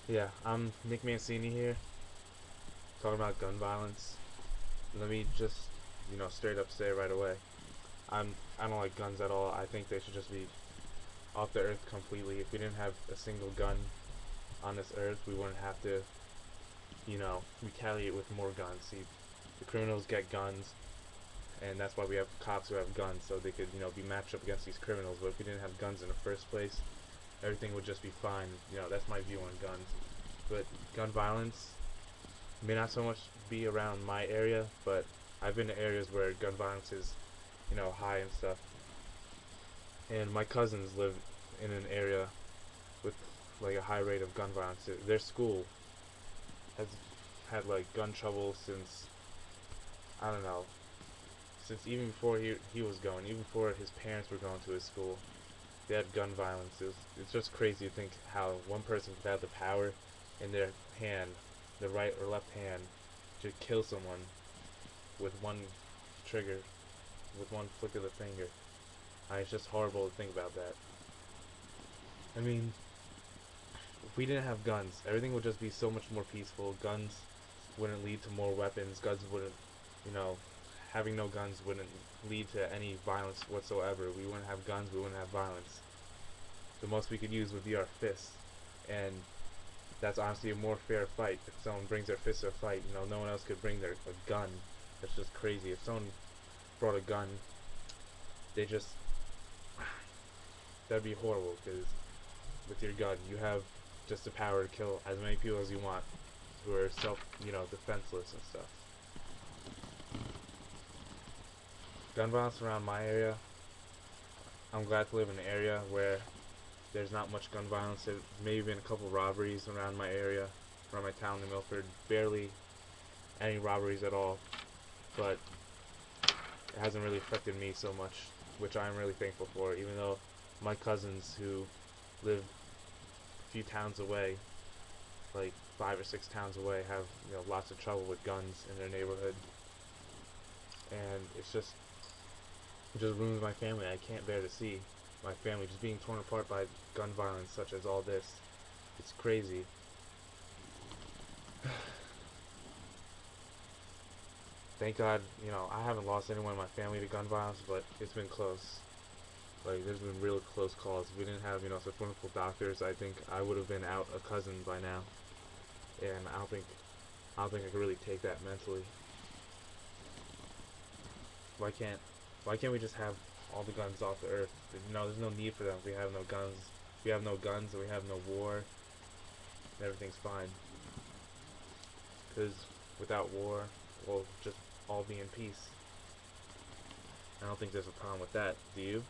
Yeah, I'm Nick here, talking about gun violence. Let me just, straight up say right away, I don't like guns at all. I think they should just be off the earth completely. If we didn't have a single gun on this earth, we wouldn't have to, retaliate with more guns. See, the criminals get guns, and that's why we have cops who have guns, so they could, be matched up against these criminals. But if we didn't have guns in the first place, everything would just be fine. That's my view on guns. But gun violence may not so much be around my area, but I've been to areas where gun violence is, high and stuff. And my cousins live in an area with like a high rate of gun violence. Their school has had like gun trouble since, I don't know, since even before he was going, even before his parents were going to his school. They had gun violence. It's just crazy to think how one person could have the power in their hand, the right or left hand, to kill someone with one trigger, with one flick of the finger. It's just horrible to think about that. I mean, if we didn't have guns, everything would just be so much more peaceful. Guns wouldn't lead to more weapons. Guns wouldn't, you know, having no guns wouldn't lead to any violence whatsoever. We wouldn't have guns, we wouldn't have violence. The most we could use would be our fists. And that's honestly a more fair fight. If someone brings their fist to a fight, no one else could bring a gun. That's just crazy. If someone brought a gun, they just, that'd be horrible, because with your gun, you have just the power to kill as many people as you want who are defenseless and stuff. Gun violence around my area, I'm glad to live in an area where there's not much gun violence. There may have been a couple robberies around my area, around my town in Milford. Barely any robberies at all, but it hasn't really affected me so much, which I'm really thankful for, even though my cousins who live a few towns away, like 5 or 6 towns away, have lots of trouble with guns in their neighborhood, and it just ruins my family. I can't bear to see my family just being torn apart by gun violence such as all this. It's crazy. Thank God, I haven't lost anyone in my family to gun violence, but it's been close. Like, there's been real close calls. If we didn't have, such wonderful doctors, I think I would have been out a cousin by now. And I don't think I could really take that mentally. Why can't, why can't we just have all the guns off the earth? There's no need for them. If we have no guns. If we have no guns and we have no war, everything's fine. Because without war, we'll just all be in peace. I don't think there's a problem with that. Do you?